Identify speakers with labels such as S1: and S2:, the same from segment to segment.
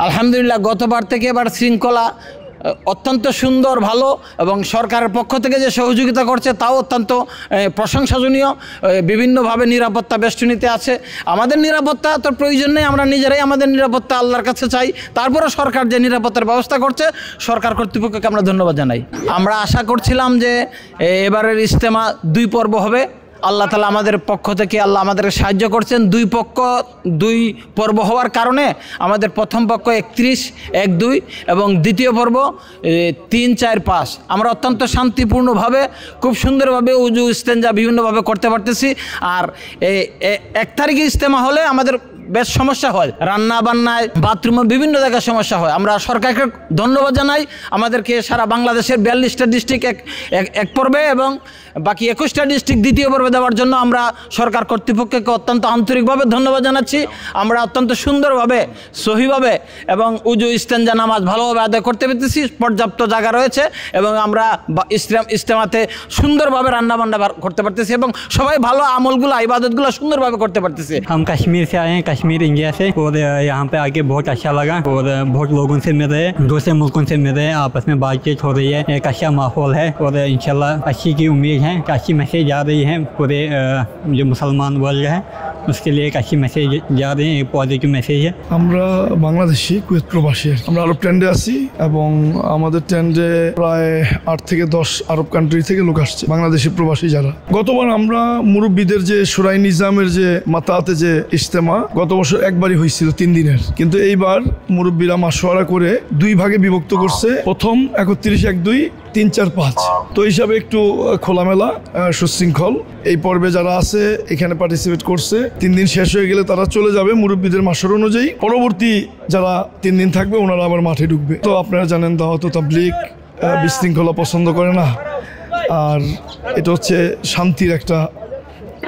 S1: আলহামদুলিল্লাহ গতবার থেকে এবার শৃঙ্খলা অত্যন্ত সুন্দর ভালো এবং সরকারের পক্ষ থেকে যে সহযোগিতা করছে তাও অত্যন্ত প্রশংসনীয়। বিভিন্নভাবে নিরাপত্তা বেষ্টনীতে আছে। আমাদের নিরাপত্তা তো প্রয়োজন নেই, আমরা নিজেরাই আমাদের নিরাপত্তা আল্লাহর কাছে চাই। তারপরে সরকার যে নিরাপত্তার ব্যবস্থা করছে সরকার কর্তৃপক্ষকে আমরা ধন্যবাদ জানাই। আমরা আশা করছিলাম যে এবারের ইজতেমা 2 পর্ব হবে। আল্লাহ তাআলা আমাদের পক্ষ থেকে আল্লাহ আমাদেরকে সাহায্য করছেন। 2 পর্ব হওয়ার কারণে আমাদের প্রথম পক্ষ 31-1-2 এবং দ্বিতীয় পর্ব 3-4-5। আমরা অত্যন্ত শান্তিপূর্ণভাবে খুব সুন্দরভাবে উজু ইস্তেঞ্জা বিভিন্নভাবে করতে পারতেছি। আর 1 তারিখে ইজতেমা হলে আমাদের বেশ সমস্যা হয়, রান্না বান্নায় বাথরুমে বিভিন্ন জায়গায় সমস্যা হয়। আমরা সরকারকে ধন্যবাদ জানাই, আমাদেরকে সারা বাংলাদেশের 42টা ডিস্ট্রিক্ট এক পর্বে এবং বাকি 21টা ডিস্ট্রিক্ট দ্বিতীয় পর্বে দেওয়ার জন্য আমরা সরকার কর্তৃপক্ষকে অত্যন্ত আন্তরিকভাবে ধন্যবাদ জানাচ্ছি। আমরা অত্যন্ত সুন্দরভাবে সহিভাবে এবং উজু ইস্তেঞ্জা নামাজ ভালোভাবে আদায় করতে পেরেছি। পর্যাপ্ত জায়গা রয়েছে এবং আমরা ইজতেমাতে সুন্দরভাবে রান্নাবান্না করতে পারতেছি এবং সবাই ভালো আমলগুলো ইবাদতগুলো সুন্দরভাবে করতে পারতেছি।
S2: हम कश्मीर से आए हैं, कश्मीर इंडिया से, और यहाँ पे आके बहुत अच्छा लगा और बहुत लोगों से मिल रहे हैं, दूसरे मुल्कों से मिल रहे हैं, आपस में बातचीत हो रही है, एक अच्छा माहौल है और इंशाल्लाह अच्छी की उम्मीद है। एक अच्छी मैसेज आ रही है पूरे जो मुसलमान वर्ल्ड है उसके लिए एक अच्छी मैसेज जा रही है, एक पॉजिटिव मैसेज है।
S3: আমরা বাংলাদেশি কুয়েত প্রবাসী, আমরা আরব ট্রেন্ডে আছি এবং আমাদের ট্রেন্ডে প্রায় 8 থেকে 10 আরব কান্ট্রি থেকে লোক আসছে, বাংলাদেশি প্রবাসী যারা। গতবার আমরা মুরব্বীদের যে শুরাই নিজামের যে মাতাতে যে ইজতেমা গত বছর একবারই হয়েছিল 3 দিনের, কিন্তু এইবার মুরব্বীরা মাশওয়ারা করে 2 ভাগে বিভক্ত করছে। প্রথম 31-1-2 3-4-5 তো হিসাবে একটু খোলামেলা সুশৃঙ্খল। এই পর্বে যারা আছে এখানে পার্টিসিপেট করছে, 3 দিন শেষ হয়ে গেলে তারা চলে যাবে মুরব্বীদের মাসর অনুযায়ী। পরবর্তী যারা 3 দিন থাকবে ওনারা আবার মাঠে ঢুকবে। তো আপনারা জানেন দাওয়াত তাবলীগ বিশৃঙ্খলা পছন্দ করে না, আর এটা হচ্ছে শান্তির একটা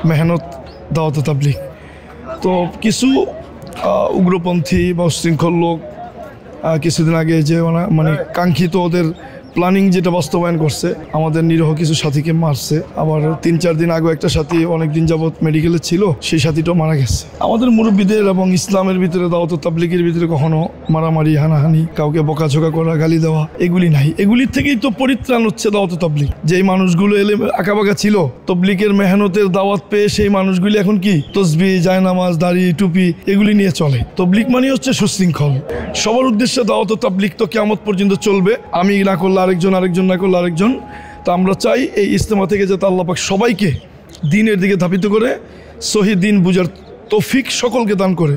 S3: মেহনত দাওয়াত তাবলীগ। তো কিছু উগ্রপন্থী বা উশৃঙ্খল লোক কিছুদিন আগে যে মানে কাঙ্ক্ষিত ওদের প্ল্যানিং যেটা বাস্তবায়ন করছে, আমাদের নিরীহ কিছু সাথীকে মারছে। আবার 3-4 দিন আগে একটা সাথী অনেক দিন যাবৎ মেডিকেলে ছিল, সেই সাথীটাও মারা গেছে। আমাদের মুরব্বীদের এবং ইসলামের ভিতরে দাওয়াত তাবলীগের ভিতরে কখনো মারামারি হানাহানি, কাউকে বকাঝোকা করা, গালি দেওয়া এগুলি নাই। এগুলির থেকেই তো পরিত্রাণ হচ্ছে দাওয়াত তাবলীগ। যেই মানুষগুলো এলে আঁকাবাঁকা ছিল তবলীগের মেহনতের দাওয়াত পেয়ে, সেই মানুষগুলি এখন কি তসবিহ, জায়নামাজ, দাড়ি, টুপি এগুলি নিয়ে চলে। তবলীগ মানে হচ্ছে সুশৃঙ্খল। সবার উদ্দেশ্যে দাওয়াত তাবলীগ তো কিয়ামত পর্যন্ত চলবে। আমি না করলে আরেকজন না করলে আরেকজন। তো আমরা চাই এই ইজতেমা থেকে যাতে আল্লাহ পাক সবাইকে দ্বীনের দিকে ধাবিত করে, সহি দ্বীন বুঝার তৌফিক সকলকে দান করে।